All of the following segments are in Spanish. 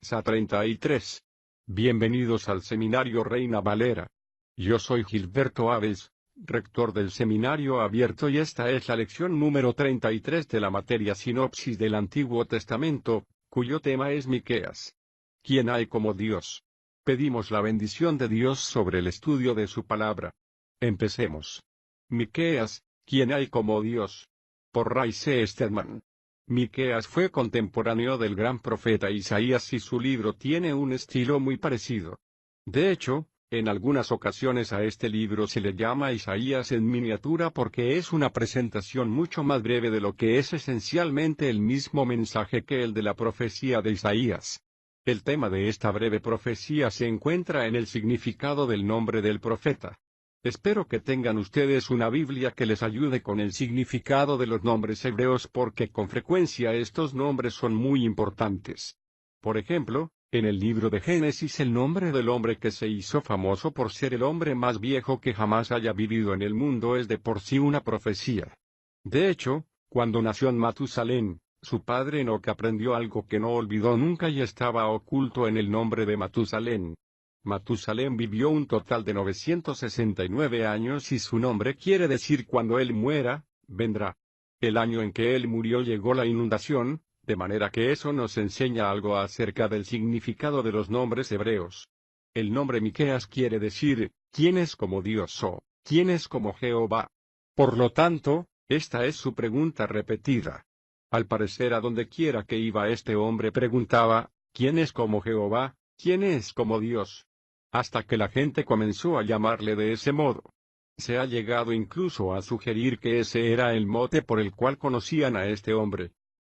SA 33. Bienvenidos al Seminario Reina Valera. Yo soy Gilberto Aves, rector del Seminario Abierto, y esta es la lección número 33 de la materia Sinopsis del Antiguo Testamento, cuyo tema es Miqueas. ¿Quién hay como Dios? Pedimos la bendición de Dios sobre el estudio de su palabra. Empecemos. Miqueas, ¿quién hay como Dios? Por Ray C. Stedman. Miqueas fue contemporáneo del gran profeta Isaías y su libro tiene un estilo muy parecido. De hecho, en algunas ocasiones a este libro se le llama Isaías en miniatura porque es una presentación mucho más breve de lo que es esencialmente el mismo mensaje que el de la profecía de Isaías. El tema de esta breve profecía se encuentra en el significado del nombre del profeta. Espero que tengan ustedes una Biblia que les ayude con el significado de los nombres hebreos porque con frecuencia estos nombres son muy importantes. Por ejemplo, en el libro de Génesis el nombre del hombre que se hizo famoso por ser el hombre más viejo que jamás haya vivido en el mundo es de por sí una profecía. De hecho, cuando nació Matusalén, su padre Enoc aprendió algo que no olvidó nunca y estaba oculto en el nombre de Matusalén. Matusalén vivió un total de 969 años y su nombre quiere decir cuando él muera, vendrá. El año en que él murió llegó la inundación, de manera que eso nos enseña algo acerca del significado de los nombres hebreos. El nombre Miqueas quiere decir, ¿quién es como Dios o quién es como Jehová? Por lo tanto, esta es su pregunta repetida. Al parecer a donde quiera que iba este hombre preguntaba, ¿quién es como Jehová? ¿Quién es como Dios? Hasta que la gente comenzó a llamarle de ese modo. Se ha llegado incluso a sugerir que ese era el mote por el cual conocían a este hombre.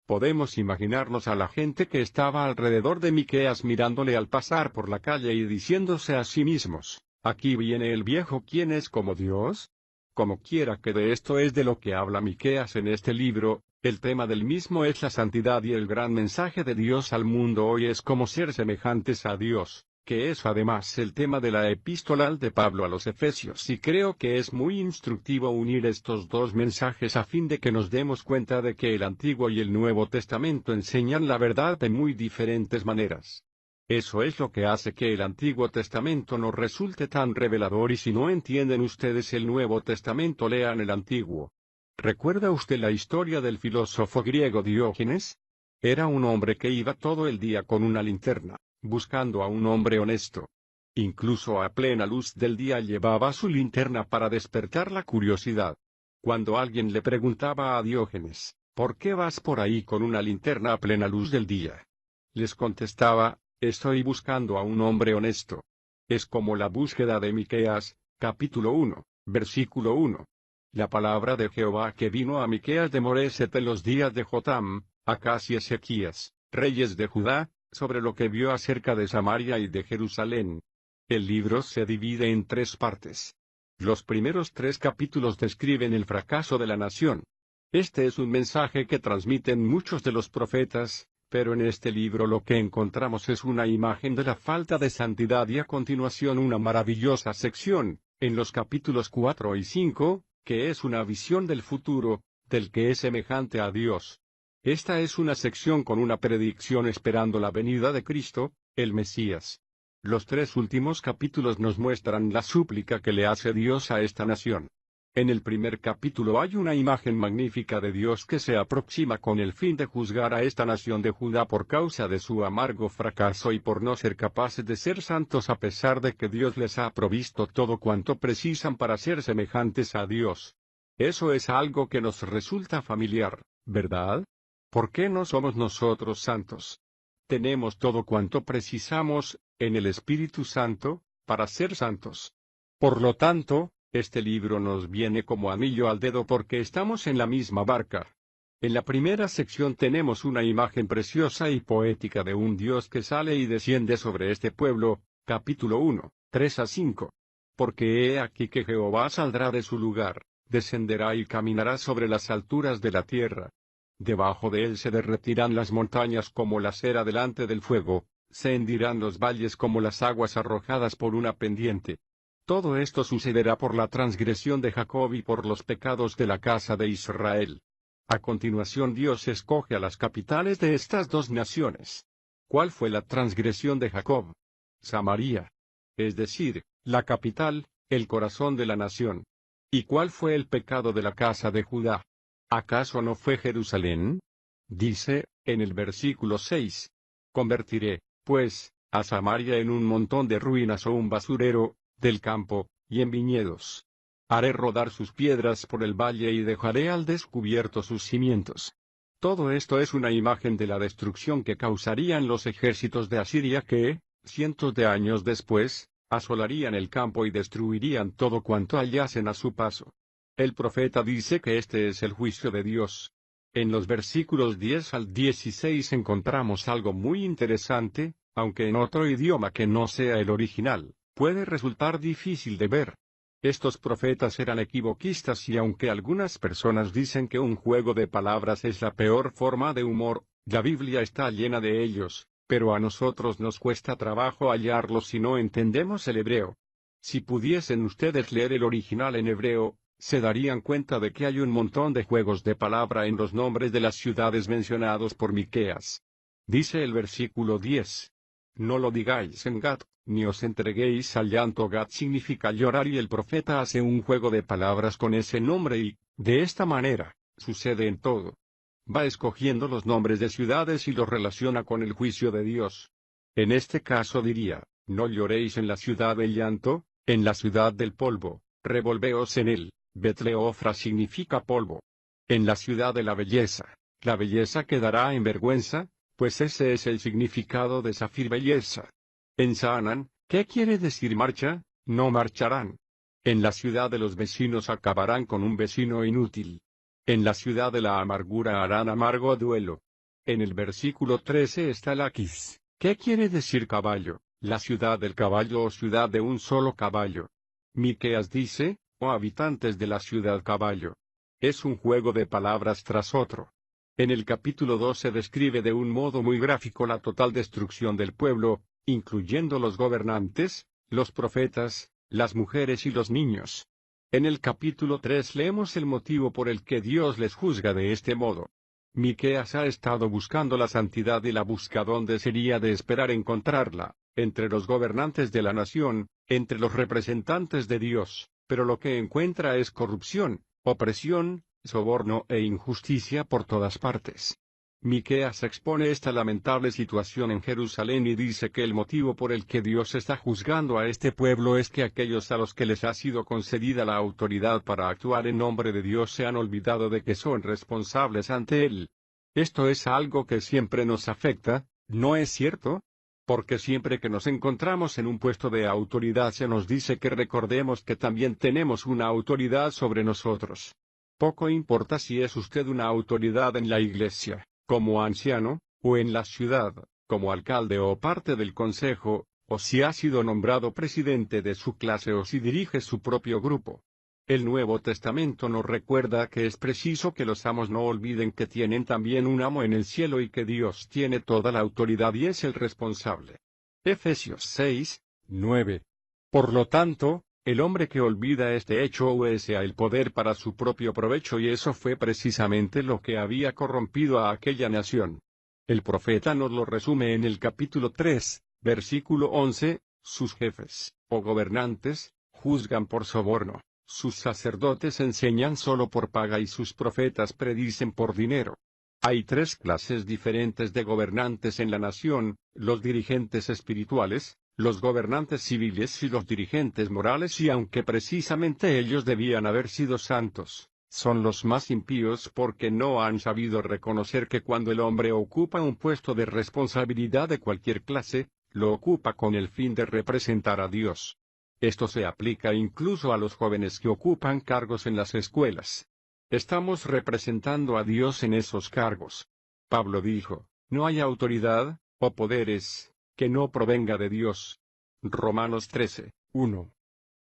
Podemos imaginarnos a la gente que estaba alrededor de Miqueas mirándole al pasar por la calle y diciéndose a sí mismos, aquí viene el viejo, ¿quién es como Dios? Como quiera que de esto es de lo que habla Miqueas en este libro, el tema del mismo es la santidad y el gran mensaje de Dios al mundo hoy es cómo ser semejantes a Dios, que es además el tema de la epístola de Pablo a los Efesios, y creo que es muy instructivo unir estos dos mensajes a fin de que nos demos cuenta de que el Antiguo y el Nuevo Testamento enseñan la verdad de muy diferentes maneras. Eso es lo que hace que el Antiguo Testamento nos resulte tan revelador y si no entienden ustedes el Nuevo Testamento lean el Antiguo. ¿Recuerda usted la historia del filósofo griego Diógenes? Era un hombre que iba todo el día con una linterna, buscando a un hombre honesto. Incluso a plena luz del día llevaba su linterna para despertar la curiosidad. Cuando alguien le preguntaba a Diógenes, ¿por qué vas por ahí con una linterna a plena luz del día? Les contestaba, estoy buscando a un hombre honesto. Es como la búsqueda de Miqueas, capítulo 1, versículo 1. La palabra de Jehová que vino a Miqueas de Moreset en los días de Jotam, Acaz y Ezequías, reyes de Judá, sobre lo que vio acerca de Samaria y de Jerusalén. El libro se divide en tres partes. Los primeros 3 capítulos describen el fracaso de la nación. Este es un mensaje que transmiten muchos de los profetas, pero en este libro lo que encontramos es una imagen de la falta de santidad y a continuación una maravillosa sección, en los capítulos 4 y 5, que es una visión del futuro, del que es semejante a Dios. Esta es una sección con una predicción esperando la venida de Cristo, el Mesías. Los 3 últimos capítulos nos muestran la súplica que le hace Dios a esta nación. En el primer capítulo hay una imagen magnífica de Dios que se aproxima con el fin de juzgar a esta nación de Judá por causa de su amargo fracaso y por no ser capaces de ser santos a pesar de que Dios les ha provisto todo cuanto precisan para ser semejantes a Dios. Eso es algo que nos resulta familiar, ¿verdad? ¿Por qué no somos nosotros santos? Tenemos todo cuanto precisamos, en el Espíritu Santo, para ser santos. Por lo tanto, este libro nos viene como anillo al dedo porque estamos en la misma barca. En la primera sección tenemos una imagen preciosa y poética de un Dios que sale y desciende sobre este pueblo, capítulo 1, 3 a 5. Porque he aquí que Jehová saldrá de su lugar, descenderá y caminará sobre las alturas de la tierra. Debajo de él se derretirán las montañas como la cera delante del fuego, se hendirán los valles como las aguas arrojadas por una pendiente. Todo esto sucederá por la transgresión de Jacob y por los pecados de la casa de Israel. A continuación Dios escoge a las capitales de estas dos naciones. ¿Cuál fue la transgresión de Jacob? Samaria. Es decir, la capital, el corazón de la nación. ¿Y cuál fue el pecado de la casa de Judá? ¿Acaso no fue Jerusalén? Dice, en el versículo 6. Convertiré, pues, a Samaria en un montón de ruinas o un basurero, del campo, y en viñedos. Haré rodar sus piedras por el valle y dejaré al descubierto sus cimientos. Todo esto es una imagen de la destrucción que causarían los ejércitos de Asiria que, cientos de años después, asolarían el campo y destruirían todo cuanto hallasen a su paso. El profeta dice que este es el juicio de Dios. En los versículos 10 al 16 encontramos algo muy interesante, aunque en otro idioma que no sea el original, puede resultar difícil de ver. Estos profetas eran equivoquistas y aunque algunas personas dicen que un juego de palabras es la peor forma de humor, la Biblia está llena de ellos, pero a nosotros nos cuesta trabajo hallarlos si no entendemos el hebreo. Si pudiesen ustedes leer el original en hebreo, se darían cuenta de que hay un montón de juegos de palabra en los nombres de las ciudades mencionados por Miqueas. Dice el versículo 10. No lo digáis en Gat, ni os entreguéis al llanto. Gat significa llorar y el profeta hace un juego de palabras con ese nombre y, de esta manera, sucede en todo. Va escogiendo los nombres de ciudades y los relaciona con el juicio de Dios. En este caso diría, no lloréis en la ciudad del llanto, en la ciudad del polvo, revolveos en él. Betleofra significa polvo. En la ciudad de la belleza quedará en vergüenza, pues ese es el significado de Zafir belleza. En Saanan, ¿qué quiere decir marcha? No marcharán. En la ciudad de los vecinos acabarán con un vecino inútil. En la ciudad de la amargura harán amargo duelo. En el versículo 13 está Laquis. ¿Qué quiere decir caballo? La ciudad del caballo o ciudad de un solo caballo. Miqueas dice, oh habitantes de la ciudad caballo. Es un juego de palabras tras otro. En el capítulo 2 se describe de un modo muy gráfico la total destrucción del pueblo, incluyendo los gobernantes, los profetas, las mujeres y los niños. En el capítulo 3 leemos el motivo por el que Dios les juzga de este modo. Miqueas ha estado buscando la santidad y la busca donde sería de esperar encontrarla, entre los gobernantes de la nación, entre los representantes de Dios, pero lo que encuentra es corrupción, opresión, soborno e injusticia por todas partes. Miqueas expone esta lamentable situación en Jerusalén y dice que el motivo por el que Dios está juzgando a este pueblo es que aquellos a los que les ha sido concedida la autoridad para actuar en nombre de Dios se han olvidado de que son responsables ante Él. Esto es algo que siempre nos afecta, ¿no es cierto? Porque siempre que nos encontramos en un puesto de autoridad se nos dice que recordemos que también tenemos una autoridad sobre nosotros. Poco importa si es usted una autoridad en la iglesia, como anciano, o en la ciudad, como alcalde o parte del consejo, o si ha sido nombrado presidente de su clase o si dirige su propio grupo. El Nuevo Testamento nos recuerda que es preciso que los amos no olviden que tienen también un amo en el cielo y que Dios tiene toda la autoridad y es el responsable. Efesios 6, 9. Por lo tanto, el hombre que olvida este hecho usa el poder para su propio provecho y eso fue precisamente lo que había corrompido a aquella nación. El profeta nos lo resume en el capítulo 3, versículo 11, sus jefes, o gobernantes, juzgan por soborno, sus sacerdotes enseñan solo por paga y sus profetas predicen por dinero. Hay tres clases diferentes de gobernantes en la nación, los dirigentes espirituales, los gobernantes civiles y los dirigentes morales y aunque precisamente ellos debían haber sido santos, son los más impíos porque no han sabido reconocer que cuando el hombre ocupa un puesto de responsabilidad de cualquier clase, lo ocupa con el fin de representar a Dios. Esto se aplica incluso a los jóvenes que ocupan cargos en las escuelas. Estamos representando a Dios en esos cargos. Pablo dijo, no hay autoridad, o poderes, que no provenga de Dios. Romanos 13, 1.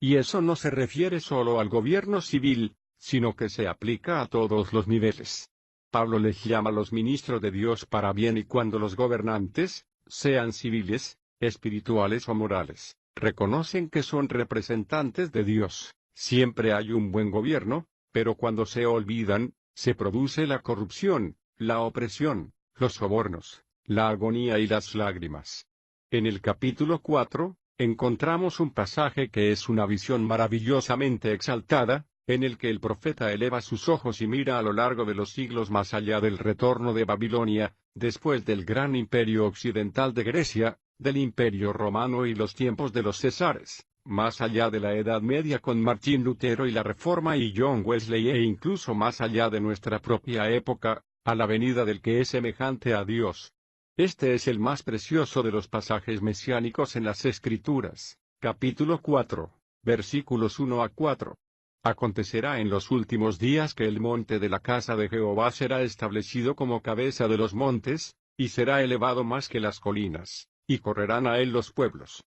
Y eso no se refiere solo al gobierno civil, sino que se aplica a todos los niveles. Pablo les llama los ministros de Dios para bien y cuando los gobernantes, sean civiles, espirituales o morales, reconocen que son representantes de Dios, siempre hay un buen gobierno, pero cuando se olvidan, se produce la corrupción, la opresión, los sobornos, la agonía y las lágrimas. En el capítulo 4, encontramos un pasaje que es una visión maravillosamente exaltada, en el que el profeta eleva sus ojos y mira a lo largo de los siglos más allá del retorno de Babilonia, después del gran imperio occidental de Grecia, del imperio romano y los tiempos de los Césares, más allá de la Edad Media con Martín Lutero y la Reforma y John Wesley e incluso más allá de nuestra propia época, a la venida del que es semejante a Dios. Este es el más precioso de los pasajes mesiánicos en las Escrituras, capítulo 4, versículos 1 a 4. Acontecerá en los últimos días que el monte de la casa de Jehová será establecido como cabeza de los montes, y será elevado más que las colinas, y correrán a él los pueblos.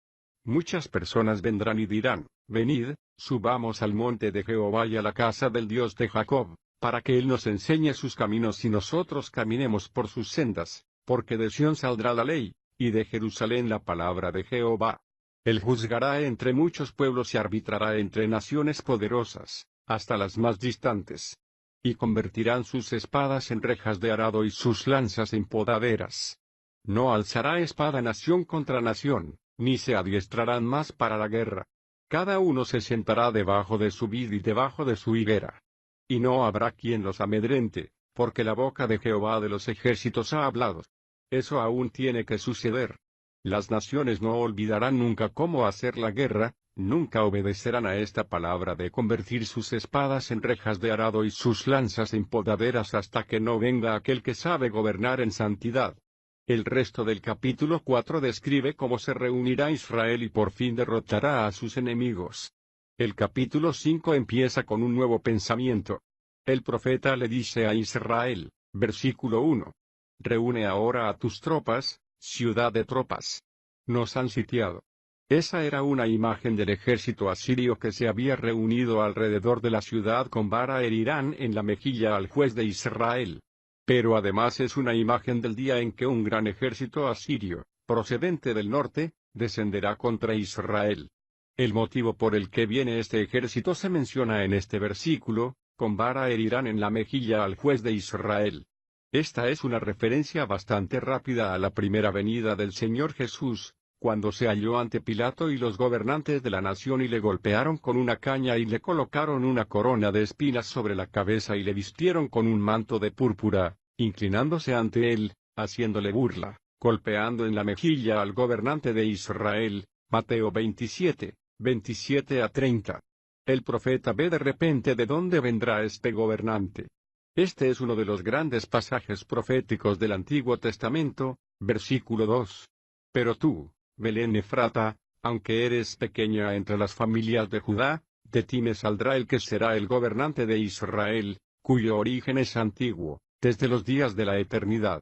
Muchas personas vendrán y dirán, venid, subamos al monte de Jehová y a la casa del Dios de Jacob, para que él nos enseñe sus caminos y nosotros caminemos por sus sendas, porque de Sión saldrá la ley, y de Jerusalén la palabra de Jehová. Él juzgará entre muchos pueblos y arbitrará entre naciones poderosas, hasta las más distantes. Y convertirán sus espadas en rejas de arado y sus lanzas en podaderas. No alzará espada nación contra nación, ni se adiestrarán más para la guerra. Cada uno se sentará debajo de su vid y debajo de su higuera. Y no habrá quien los amedrente, porque la boca de Jehová de los ejércitos ha hablado. Eso aún tiene que suceder. Las naciones no olvidarán nunca cómo hacer la guerra, nunca obedecerán a esta palabra de convertir sus espadas en rejas de arado y sus lanzas en podaderas hasta que no venga aquel que sabe gobernar en santidad. El resto del capítulo 4 describe cómo se reunirá Israel y por fin derrotará a sus enemigos. El capítulo 5 empieza con un nuevo pensamiento. El profeta le dice a Israel, versículo 1. Reúne ahora a tus tropas, ciudad de tropas. Nos han sitiado. Esa era una imagen del ejército asirio que se había reunido alrededor de la ciudad con vara herirán en la mejilla al juez de Israel. Pero además es una imagen del día en que un gran ejército asirio, procedente del norte, descenderá contra Israel. El motivo por el que viene este ejército se menciona en este versículo, con vara herirán en la mejilla al juez de Israel. Esta es una referencia bastante rápida a la primera venida del Señor Jesús, cuando se halló ante Pilato y los gobernantes de la nación y le golpearon con una caña y le colocaron una corona de espinas sobre la cabeza y le vistieron con un manto de púrpura, inclinándose ante él, haciéndole burla, golpeando en la mejilla al gobernante de Israel. Mateo 27, 27 a 30. El profeta ve de repente de dónde vendrá este gobernante. Este es uno de los grandes pasajes proféticos del Antiguo Testamento, versículo 2. Pero tú, Belén Efrata, aunque eres pequeña entre las familias de Judá, de ti me saldrá el que será el gobernante de Israel, cuyo origen es antiguo, desde los días de la eternidad.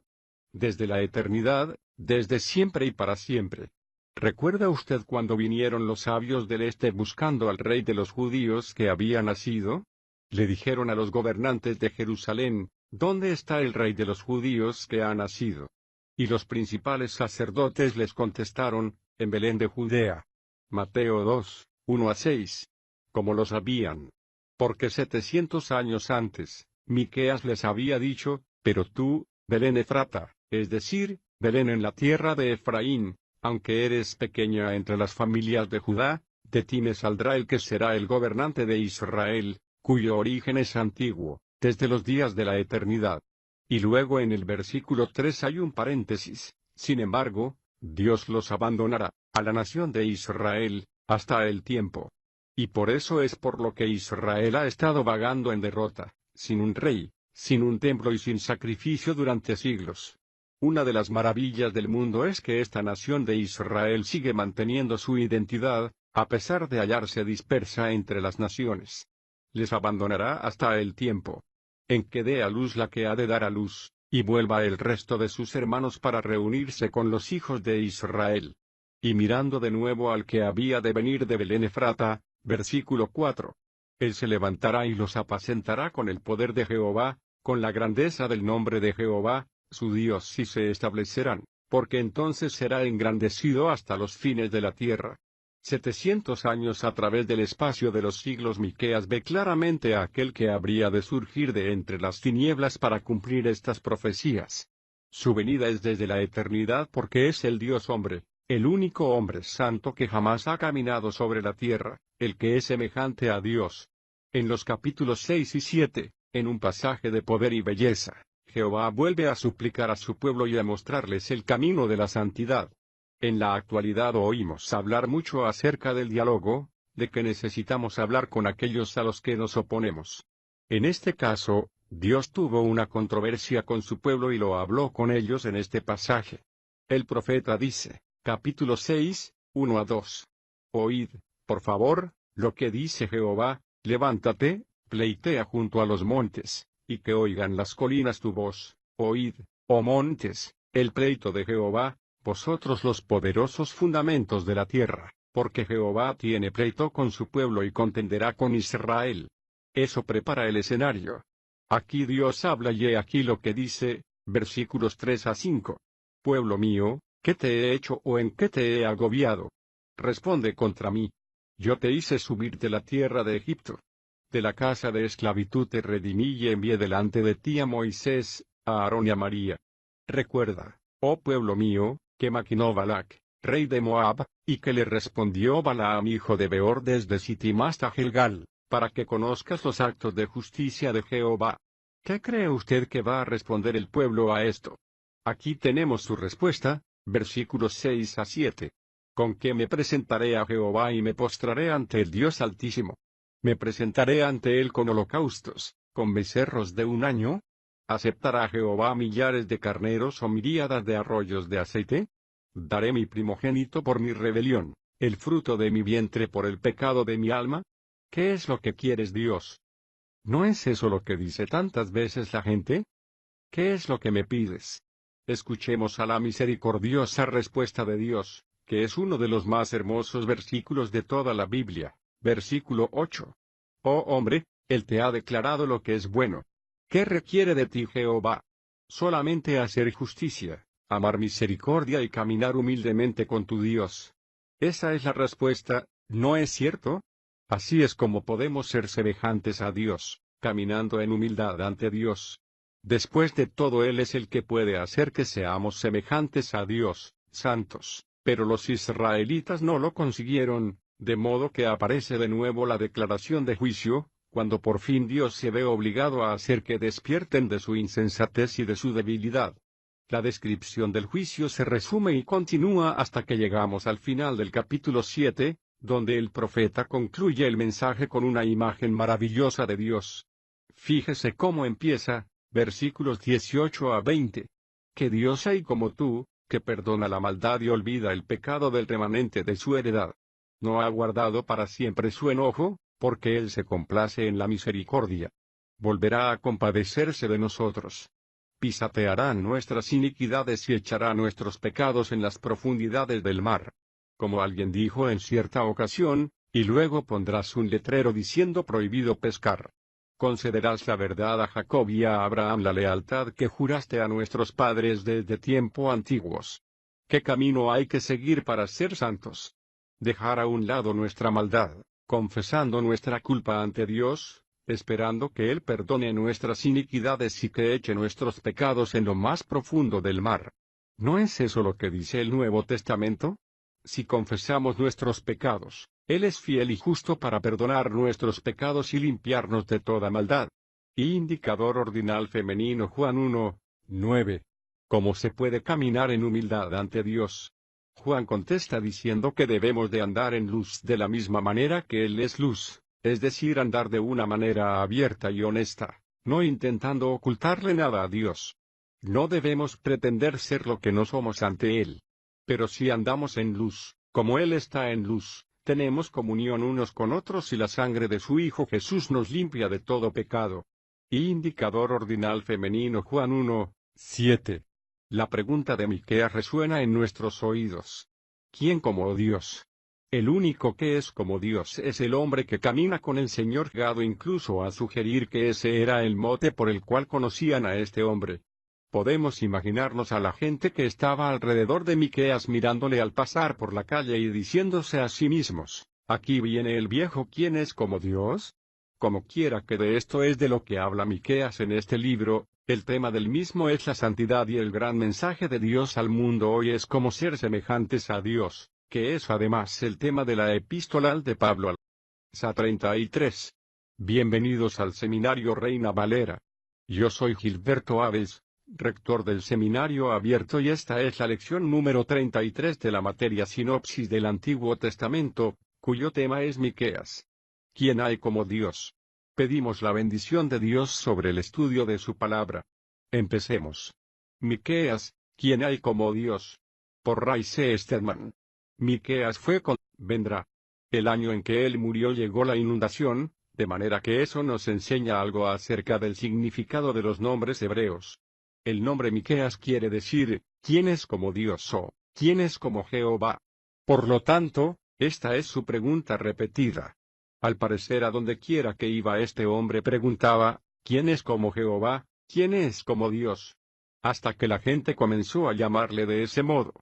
Desde la eternidad, desde siempre y para siempre. ¿Recuerda usted cuando vinieron los sabios del este buscando al rey de los judíos que había nacido? Le dijeron a los gobernantes de Jerusalén, ¿dónde está el rey de los judíos que ha nacido? Y los principales sacerdotes les contestaron, en Belén de Judea. Mateo 2, 1 a 6. Como lo sabían. Porque 700 años antes, Miqueas les había dicho, pero tú, Belén Efrata, es decir, Belén en la tierra de Efraín, aunque eres pequeña entre las familias de Judá, de ti me saldrá el que será el gobernante de Israel, cuyo origen es antiguo, desde los días de la eternidad. Y luego en el versículo 3 hay un paréntesis, sin embargo, Dios los abandonará, a la nación de Israel, hasta el tiempo. Y por eso es por lo que Israel ha estado vagando en derrota, sin un rey, sin un templo y sin sacrificio durante siglos. Una de las maravillas del mundo es que esta nación de Israel sigue manteniendo su identidad, a pesar de hallarse dispersa entre las naciones. Les abandonará hasta el tiempo en que dé a luz la que ha de dar a luz, y vuelva el resto de sus hermanos para reunirse con los hijos de Israel. Y mirando de nuevo al que había de venir de Belén Efrata, versículo 4. Él se levantará y los apacentará con el poder de Jehová, con la grandeza del nombre de Jehová, su Dios, y se establecerán, porque entonces será engrandecido hasta los fines de la tierra. 700 años a través del espacio de los siglos Miqueas ve claramente a aquel que habría de surgir de entre las tinieblas para cumplir estas profecías. Su venida es desde la eternidad porque es el Dios hombre, el único hombre santo que jamás ha caminado sobre la tierra, el que es semejante a Dios. En los capítulos 6 y 7, en un pasaje de poder y belleza, Jehová vuelve a suplicar a su pueblo y a mostrarles el camino de la santidad. En la actualidad oímos hablar mucho acerca del diálogo, de que necesitamos hablar con aquellos a los que nos oponemos. En este caso, Dios tuvo una controversia con su pueblo y lo habló con ellos en este pasaje. El profeta dice, capítulo 6, 1 a 2. Oíd, por favor, lo que dice Jehová, levántate, pleitea junto a los montes, y que oigan las colinas tu voz. Oíd, oh montes, el pleito de Jehová, vosotros los poderosos fundamentos de la tierra, porque Jehová tiene pleito con su pueblo y contenderá con Israel. Eso prepara el escenario. Aquí Dios habla y he aquí lo que dice, versículos 3 a 5. Pueblo mío, ¿qué te he hecho o en qué te he agobiado? Responde contra mí. Yo te hice subir de la tierra de Egipto. De la casa de esclavitud te redimí y envié delante de ti a Moisés, a Aarón y a María. Recuerda, oh pueblo mío, que maquinó Balac, rey de Moab, y que le respondió Balaam hijo de Beor desde Sittim hasta Gilgal, para que conozcas los actos de justicia de Jehová. ¿Qué cree usted que va a responder el pueblo a esto? Aquí tenemos su respuesta, versículos 6 a 7. ¿Con qué me presentaré a Jehová y me postraré ante el Dios Altísimo? ¿Me presentaré ante él con holocaustos, con becerros de un año? ¿Aceptará Jehová millares de carneros o miríadas de arroyos de aceite? ¿Daré mi primogénito por mi rebelión, el fruto de mi vientre por el pecado de mi alma? ¿Qué es lo que quieres, Dios? ¿No es eso lo que dice tantas veces la gente? ¿Qué es lo que me pides? Escuchemos a la misericordiosa respuesta de Dios, que es uno de los más hermosos versículos de toda la Biblia. Versículo 8. Oh hombre, Él te ha declarado lo que es bueno. ¿Qué requiere de ti Jehová? Solamente hacer justicia, amar misericordia y caminar humildemente con tu Dios. Esa es la respuesta, ¿no es cierto? Así es como podemos ser semejantes a Dios, caminando en humildad ante Dios. Después de todo Él es el que puede hacer que seamos semejantes a Dios, santos, pero los israelitas no lo consiguieron, de modo que aparece de nuevo la declaración de juicio, cuando por fin Dios se ve obligado a hacer que despierten de su insensatez y de su debilidad. La descripción del juicio se resume y continúa hasta que llegamos al final del capítulo 7, donde el profeta concluye el mensaje con una imagen maravillosa de Dios. Fíjese cómo empieza, versículos 18 a 20. Que Dios hay como tú, que perdona la maldad y olvida el pecado del remanente de su heredad. No ha guardado para siempre su enojo, porque Él se complace en la misericordia. Volverá a compadecerse de nosotros. Pisateará nuestras iniquidades y echará nuestros pecados en las profundidades del mar. Como alguien dijo en cierta ocasión, y luego pondrás un letrero diciendo prohibido pescar. Concederás la verdad a Jacob y a Abraham la lealtad que juraste a nuestros padres desde tiempo antiguos. ¿Qué camino hay que seguir para ser santos? Dejar a un lado nuestra maldad, confesando nuestra culpa ante Dios, esperando que Él perdone nuestras iniquidades y que eche nuestros pecados en lo más profundo del mar. ¿No es eso lo que dice el Nuevo Testamento? Si confesamos nuestros pecados, Él es fiel y justo para perdonar nuestros pecados y limpiarnos de toda maldad. Indicador ordinal femenino Juan 1, 9. ¿Cómo se puede caminar en humildad ante Dios? Juan contesta diciendo que debemos de andar en luz de la misma manera que Él es luz, es decir, andar de una manera abierta y honesta, no intentando ocultarle nada a Dios. No debemos pretender ser lo que no somos ante Él. Pero si andamos en luz, como Él está en luz, tenemos comunión unos con otros y la sangre de su Hijo Jesús nos limpia de todo pecado. Indicador ordinal femenino Juan 1, 7. La pregunta de Miqueas resuena en nuestros oídos. ¿Quién como Dios? El único que es como Dios es el hombre que camina con el Señor. Llegado incluso a sugerir que ese era el mote por el cual conocían a este hombre. Podemos imaginarnos a la gente que estaba alrededor de Miqueas mirándole al pasar por la calle y diciéndose a sí mismos, aquí viene el viejo quien es como Dios. Como quiera que de esto es de lo que habla Miqueas en este libro, El tema del mismo es la santidad y el gran mensaje de Dios al mundo hoy es cómo ser semejantes a Dios, que es además el tema de la epístola de Pablo al Sa 33. Bienvenidos al Seminario Reina Valera. Yo soy Gilberto Aves, rector del Seminario Abierto y esta es la lección número 33 de la materia Sinopsis del Antiguo Testamento, cuyo tema es Miqueas. ¿Quién hay como Dios? Pedimos la bendición de Dios sobre el estudio de su palabra. Empecemos. Miqueas, ¿quién hay como Dios? Por Ray C. Stedman. Miqueas vendrá. El año en que él murió llegó la inundación, de manera que eso nos enseña algo acerca del significado de los nombres hebreos. El nombre Miqueas quiere decir, ¿quién es como Dios o quién es como Jehová? Por lo tanto, esta es su pregunta repetida. Al parecer a donde quiera que iba este hombre preguntaba, ¿quién es como Jehová? ¿Quién es como Dios? Hasta que la gente comenzó a llamarle de ese modo.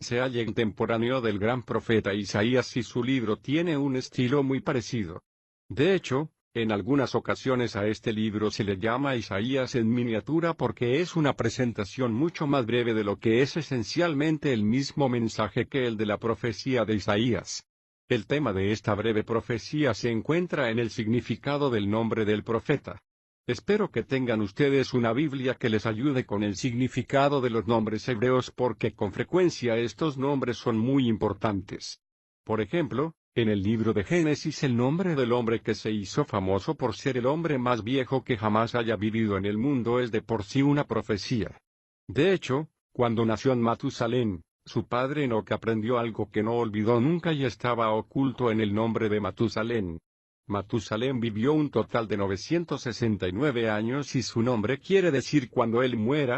Se halla contemporáneo del gran profeta Isaías y su libro tiene un estilo muy parecido. De hecho, en algunas ocasiones a este libro se le llama Isaías en miniatura porque es una presentación mucho más breve de lo que es esencialmente el mismo mensaje que el de la profecía de Isaías. El tema de esta breve profecía se encuentra en el significado del nombre del profeta. Espero que tengan ustedes una Biblia que les ayude con el significado de los nombres hebreos porque con frecuencia estos nombres son muy importantes. Por ejemplo, en el libro de Génesis el nombre del hombre que se hizo famoso por ser el hombre más viejo que jamás haya vivido en el mundo es de por sí una profecía. De hecho, cuando nació Matusalén, su padre Enoc aprendió algo que no olvidó nunca y estaba oculto en el nombre de Matusalén. Matusalén vivió un total de 969 años y su nombre quiere decir cuando él muera,